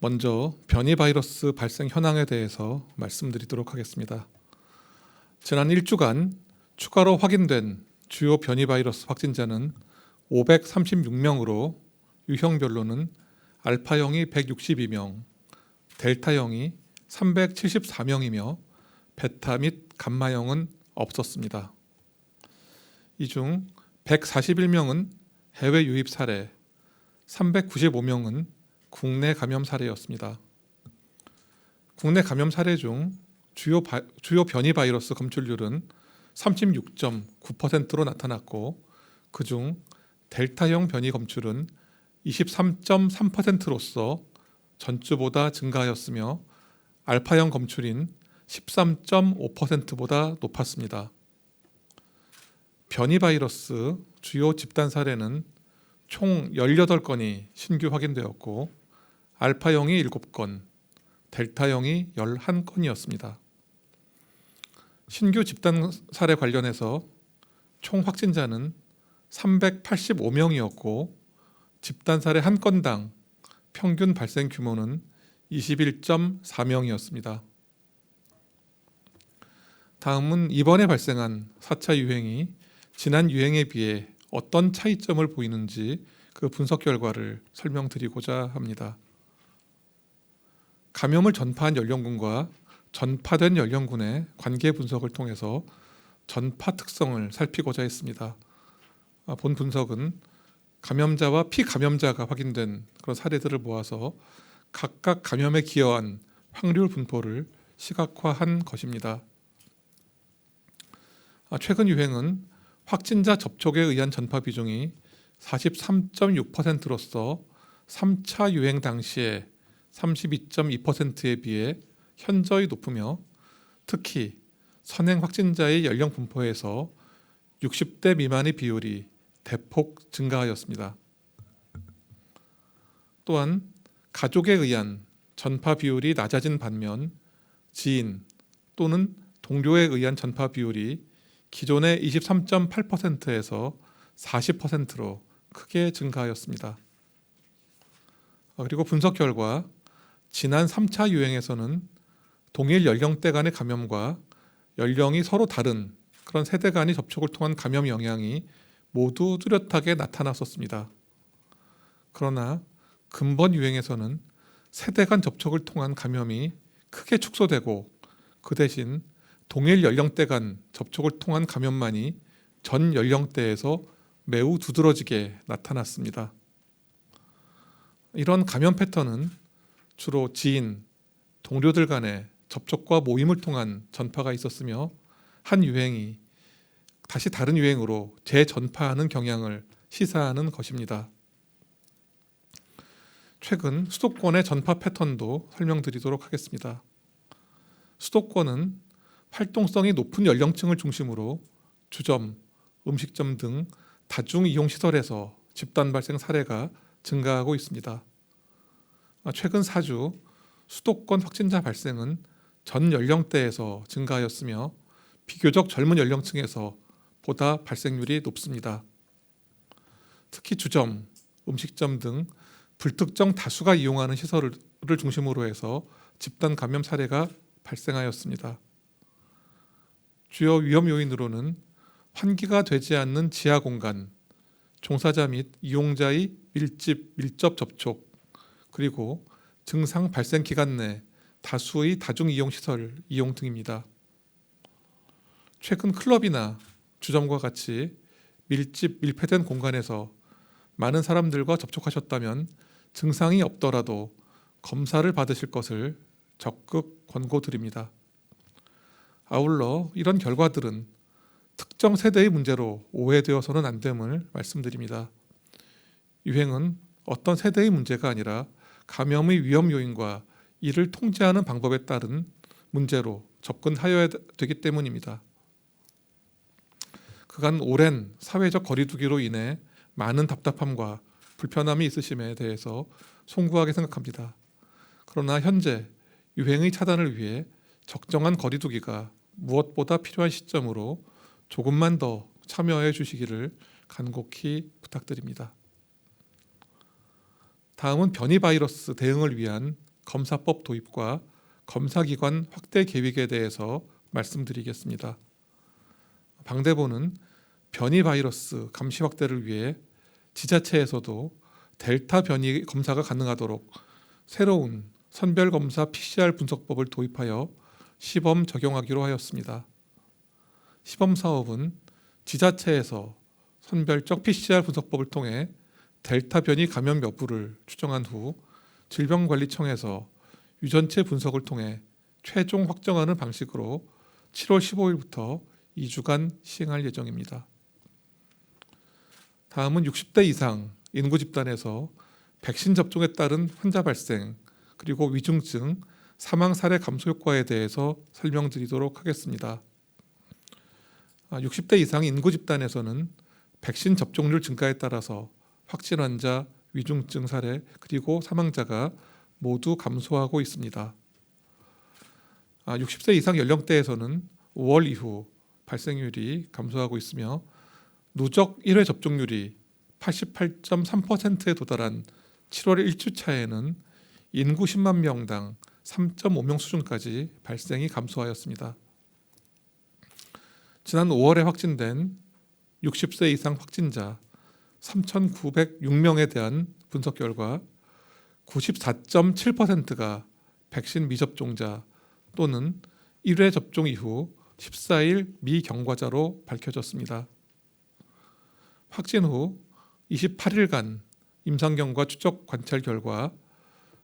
먼저 변이 바이러스 발생 현황에 대해서 말씀드리도록 하겠습니다. 지난 1주간 추가로 확인된 주요 변이 바이러스 확진자는 536명으로 유형별로는 알파형이 162명, 델타형이 374명이며 베타 및 감마형은 없었습니다. 이 중 141명은 해외 유입 사례, 395명은 국내 감염 사례였습니다. 국내 감염 사례 중 주요 변이 바이러스 검출률은 36.9%로 나타났고, 그중 델타형 변이 검출은 23.3%로서 전주보다 증가하였으며 알파형 검출인 13.5%보다 높았습니다. 변이 바이러스 주요 집단 사례는 총 18건이 신규 확인되었고, 알파형이 7건, 델타형이 11건이었습니다. 신규 집단 사례 관련해서 총 확진자는 385명이었고 집단 사례 한 건당 평균 발생 규모는 21.4명이었습니다. 다음은 이번에 발생한 4차 유행이 지난 유행에 비해 어떤 차이점을 보이는지 그 분석 결과를 설명드리고자 합니다. 감염을 전파한 연령군과 전파된 연령군의 관계 분석을 통해서 전파 특성을 살피고자 했습니다. 본 분석은 감염자와 피감염자가 확인된 그런 사례들을 모아서 각각 감염에 기여한 확률 분포를 시각화한 것입니다. 최근 유행은 확진자 접촉에 의한 전파 비중이 43.6%로서 3차 유행 당시에 32.2%에 비해 현저히 높으며, 특히 선행 확진자의 연령 분포에서 60대 미만의 비율이 대폭 증가하였습니다. 또한 가족에 의한 전파 비율이 낮아진 반면 지인 또는 동료에 의한 전파 비율이 기존의 23.8%에서 40%로 크게 증가하였습니다. 그리고 분석 결과 지난 3차 유행에서는 동일 연령대 간의 감염과 연령이 서로 다른 그런 세대 간의 접촉을 통한 감염 영향이 모두 뚜렷하게 나타났었습니다. 그러나 근본 유행에서는 세대 간 접촉을 통한 감염이 크게 축소되고, 그 대신 동일 연령대 간 접촉을 통한 감염만이 전 연령대에서 매우 두드러지게 나타났습니다. 이런 감염 패턴은 주로 지인, 동료들 간의 접촉과 모임을 통한 전파가 있었으며, 한 유행이 다시 다른 유행으로 재전파하는 경향을 시사하는 것입니다. 최근 수도권의 전파 패턴도 설명드리도록 하겠습니다. 수도권은 활동성이 높은 연령층을 중심으로 주점, 음식점 등 다중이용시설에서 집단 발생 사례가 증가하고 있습니다. 최근 4주 수도권 확진자 발생은 전 연령대에서 증가하였으며 비교적 젊은 연령층에서 보다 발생률이 높습니다. 특히 주점, 음식점 등 불특정 다수가 이용하는 시설을 중심으로 해서 집단 감염 사례가 발생하였습니다. 주요 위험 요인으로는 환기가 되지 않는 지하 공간, 종사자 및 이용자의 밀접 접촉, 그리고 증상 발생 기간 내 다수의 다중이용시설 이용 등입니다. 최근 클럽이나 주점과 같이 밀폐된 공간에서 많은 사람들과 접촉하셨다면 증상이 없더라도 검사를 받으실 것을 적극 권고드립니다. 아울러 이런 결과들은 특정 세대의 문제로 오해되어서는 안 됨을 말씀드립니다. 유행은 어떤 세대의 문제가 아니라 감염의 위험 요인과 이를 통제하는 방법에 따른 문제로 접근하여야 되기 때문입니다. 그간 오랜 사회적 거리두기로 인해 많은 답답함과 불편함이 있으심에 대해서 송구하게 생각합니다. 그러나 현재 유행의 차단을 위해 적정한 거리두기가 무엇보다 필요한 시점으로 조금만 더 참여해 주시기를 간곡히 부탁드립니다. 다음은 변이 바이러스 대응을 위한 검사법 도입과 검사기관 확대 계획에 대해서 말씀드리겠습니다. 방대본은 변이 바이러스 감시 확대를 위해 지자체에서도 델타 변이 검사가 가능하도록 새로운 선별검사 PCR 분석법을 도입하여 시범 적용하기로 하였습니다. 시범 사업은 지자체에서 선별적 PCR 분석법을 통해 델타 변이 감염 여부를 추정한 후 질병관리청에서 유전체 분석을 통해 최종 확정하는 방식으로 7월 15일부터 2주간 시행할 예정입니다. 다음은 60대 이상 인구 집단에서 백신 접종에 따른 환자 발생 그리고 위중증, 사망 사례 감소 효과에 대해서 설명드리도록 하겠습니다. 60대 이상 인구 집단에서는 백신 접종률 증가에 따라서 확진 환자, 위중증 사례 그리고 사망자가 모두 감소하고 있습니다. 60세 이상 연령대에서는 5월 이후 발생률이 감소하고 있으며 누적 1회 접종률이 88.3%에 도달한 7월 1주차에는 인구 10만 명당 3.5명 수준까지 발생이 감소하였습니다. 지난 5월에 확진된 60세 이상 확진자 3,906명에 대한 분석 결과 94.7%가 백신 미접종자 또는 1회 접종 이후 14일 미경과자로 밝혀졌습니다. 확진 후 28일간 임상경과 추적 관찰 결과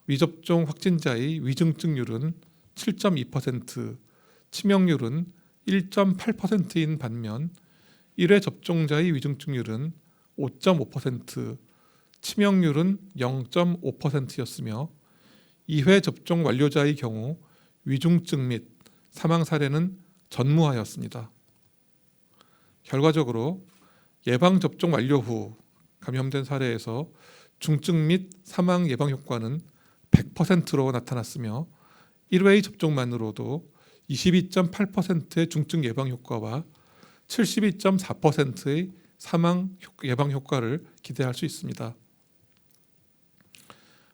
미접종 확진자의 위중증률은 7.2%, 치명률은 1.8%인 반면 1회 접종자의 위중증률은 5.5%, 치명률은 0.5%였으며 2회 접종 완료자의 경우 위중증 및 사망 사례는 전무하였습니다. 결과적으로 예방접종 완료 후 감염된 사례에서 중증 및 사망 예방 효과는 100%로 나타났으며 1회의 접종만으로도 22.8%의 중증 예방 효과와 72.4%의 사망 예방 효과를 기대할 수 있습니다.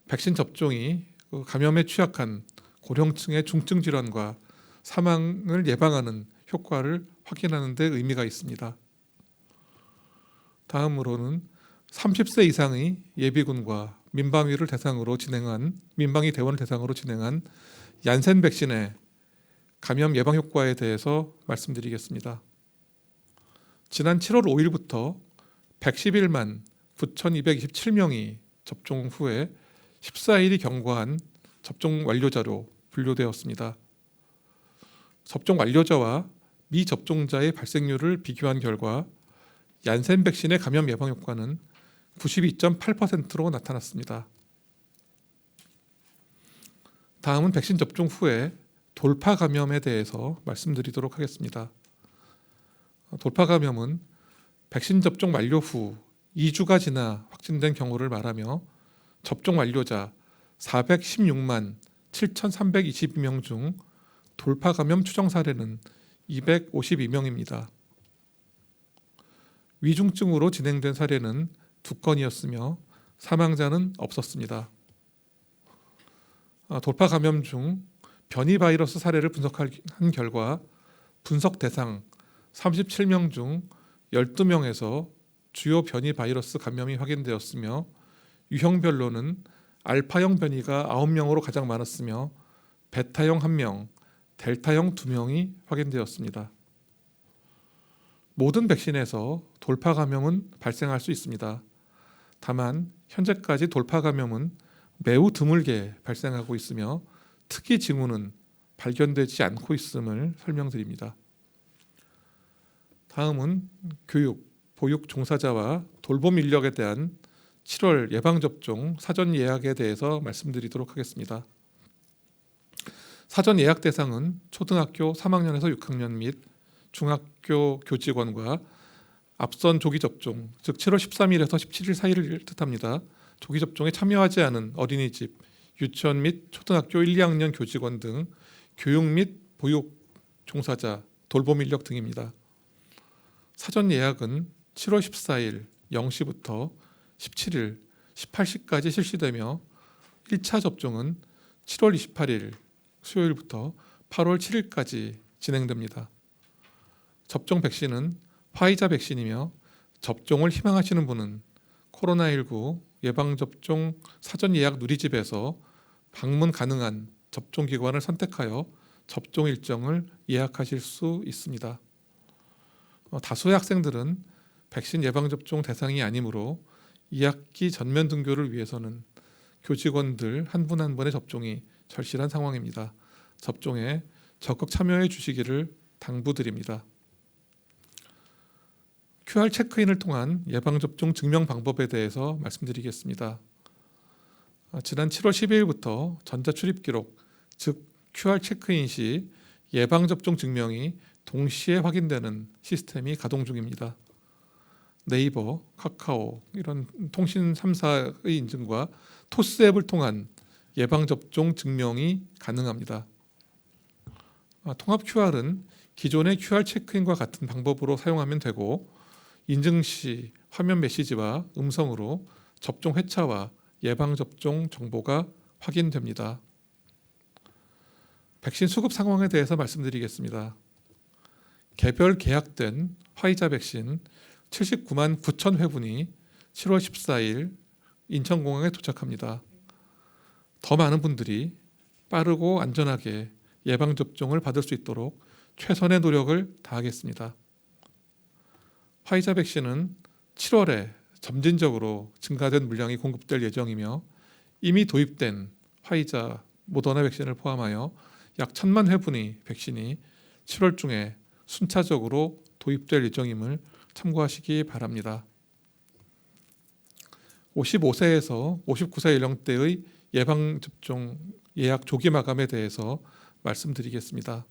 백신 접종이 감염에 취약한 고령층의 중증 질환과 사망을 예방하는 효과를 확인하는 데 의미가 있습니다. 다음으로는 30세 이상의 예비군과 민방위 대상으로 진행한 얀센 백신의 감염 예방 효과에 대해서 말씀드리겠습니다. 지난 7월 5일부터 111만 9,227명이 접종 후에 14일이 경과한 접종 완료자로 분류되었습니다. 접종 완료자와 미접종자의 발생률을 비교한 결과 얀센 백신의 감염 예방 효과는 92.8%로 나타났습니다. 다음은 백신 접종 후에 돌파 감염에 대해서 말씀드리도록 하겠습니다. 돌파 감염은 백신 접종 완료 후 2주가 지나 확진된 경우를 말하며 접종 완료자 416만 7,322명 중 돌파 감염 추정 사례는 252명입니다. 위중증으로 진행된 사례는 2건이었으며 사망자는 없었습니다. 돌파 감염 중 변이 바이러스 사례를 분석한 결과 분석 대상 37명 중 12명에서 주요 변이 바이러스 감염이 확인되었으며 유형별로는 알파형 변이가 9명으로 가장 많았으며 베타형 1명, 델타형 2명이 확인되었습니다. 모든 백신에서 돌파 감염은 발생할 수 있습니다. 다만 현재까지 돌파 감염은 매우 드물게 발생하고 있으며 특이 징후는 발견되지 않고 있음을 설명드립니다. 다음은 교육, 보육 종사자와 돌봄 인력에 대한 7월 예방접종 사전 예약에 대해서 말씀드리도록 하겠습니다. 사전 예약 대상은 초등학교 3학년에서 6학년 및 중학교 교직원과 앞선 조기 접종, 즉 7월 13일에서 17일 사이를 뜻합니다. 조기 접종에 참여하지 않은 어린이집, 유치원 및 초등학교 1, 2학년 교직원 등 교육 및 보육 종사자, 돌봄 인력 등입니다. 사전 예약은 7월 14일 0시부터 17일 18시까지 실시되며 1차 접종은 7월 28일 수요일부터 8월 7일까지 진행됩니다. 접종 백신은 화이자 백신이며 접종을 희망하시는 분은 코로나19 예방접종 사전 예약 누리집에서 방문 가능한 접종기관을 선택하여 접종 일정을 예약하실 수 있습니다. 다수의 학생들은 백신 예방접종 대상이 아니므로 2학기 전면 등교를 위해서는 교직원들 한 분 한 분의 접종이 절실한 상황입니다. 접종에 적극 참여해 주시기를 당부드립니다. QR 체크인을 통한 예방접종 증명 방법에 대해서 말씀드리겠습니다. 지난 7월 12일부터 전자출입기록, 즉 QR 체크인 시 예방접종 증명이 동시에 확인되는 시스템이 가동 중입니다. 네이버, 카카오 이런 통신 3사의 인증과 토스 앱을 통한 예방접종 증명이 가능합니다. 통합 QR은 기존의 QR 체크인과 같은 방법으로 사용하면 되고 인증 시 화면 메시지와 음성으로 접종 회차와 예방접종 정보가 확인됩니다. 백신 수급 상황에 대해서 말씀드리겠습니다. 개별 계약된 화이자 백신 79만 9천 회분이 7월 14일 인천공항에 도착합니다. 더 많은 분들이 빠르고 안전하게 예방접종을 받을 수 있도록 최선의 노력을 다하겠습니다. 화이자 백신은 7월에 점진적으로 증가된 물량이 공급될 예정이며 이미 도입된 화이자, 모더나 백신을 포함하여 약 1,000만 회분의 백신이 7월 중에 순차적으로 도입될 예정임을 참고하시기 바랍니다. 55세에서 59세 연령대의 예방접종 예약 조기 마감에 대해서 말씀드리겠습니다.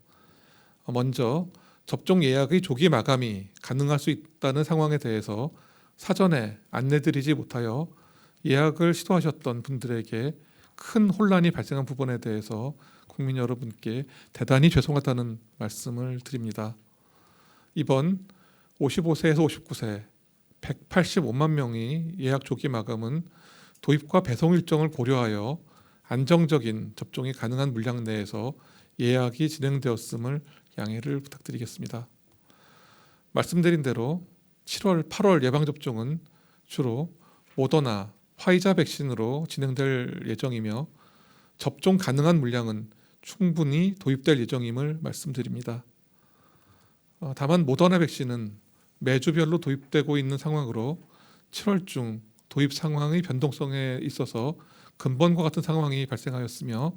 먼저 접종 예약의 조기 마감이 가능할 수 있다는 상황에 대해서 사전에 안내드리지 못하여 예약을 시도하셨던 분들에게 큰 혼란이 발생한 부분에 대해서 국민 여러분께 대단히 죄송하다는 말씀을 드립니다. 이번 55세에서 59세 185만 명의 예약 조기 마감은 도입과 배송 일정을 고려하여 안정적인 접종이 가능한 물량 내에서 예약이 진행되었음을 양해를 부탁드리겠습니다. 말씀드린 대로 7월, 8월 예방접종은 주로 모더나, 화이자 백신으로 진행될 예정이며 접종 가능한 물량은 충분히 도입될 예정임을 말씀드립니다. 다만 모더나 백신은 매주별로 도입되고 있는 상황으로 7월 중 도입 상황의 변동성에 있어서 근본과 같은 상황이 발생하였으며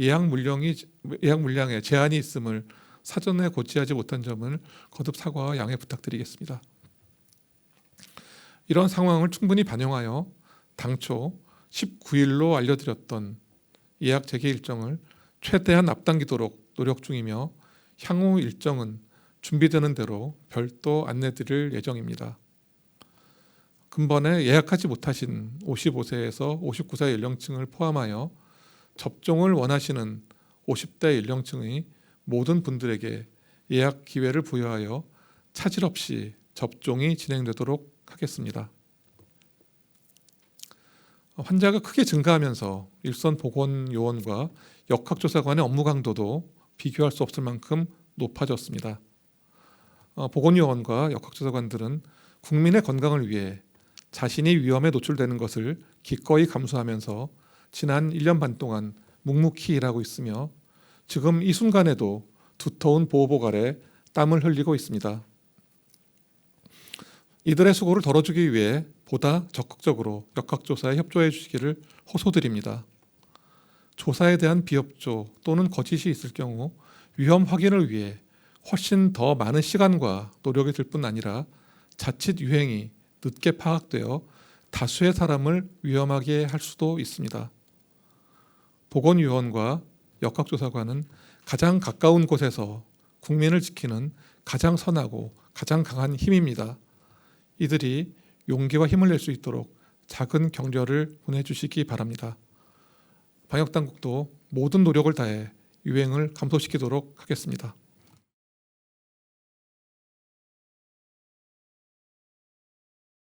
예약 물량에 제한이 있음을 사전에 고지하지 못한 점을 거듭 사과와 양해 부탁드리겠습니다. 이런 상황을 충분히 반영하여 당초 19일로 알려드렸던 예약 재개 일정을 최대한 앞당기도록 노력 중이며 향후 일정은 준비되는 대로 별도 안내드릴 예정입니다. 근본에 예약하지 못하신 55세에서 59세 연령층을 포함하여 접종을 원하시는 50대 연령층의 모든 분들에게 예약 기회를 부여하여 차질 없이 접종이 진행되도록 하겠습니다. 환자가 크게 증가하면서 일선 보건요원과 역학조사관의 업무 강도도 비교할 수 없을 만큼 높아졌습니다. 보건요원과 역학조사관들은 국민의 건강을 위해 자신이 위험에 노출되는 것을 기꺼이 감수하면서 지난 1년 반 동안 묵묵히 일하고 있으며 지금 이 순간에도 두터운 보호복 아래 땀을 흘리고 있습니다. 이들의 수고를 덜어주기 위해 보다 적극적으로 역학조사에 협조해 주시기를 호소드립니다. 조사에 대한 비협조 또는 거짓이 있을 경우 위험 확인을 위해 훨씬 더 많은 시간과 노력이 들 뿐 아니라 자칫 유행이 늦게 파악되어 다수의 사람을 위험하게 할 수도 있습니다. 보건요원과 역학조사관은 가장 가까운 곳에서 국민을 지키는 가장 선하고 가장 강한 힘입니다. 이들이 용기와 힘을 낼 수 있도록 작은 격려를 보내주시기 바랍니다. 방역당국도 모든 노력을 다해 유행을 감소시키도록 하겠습니다.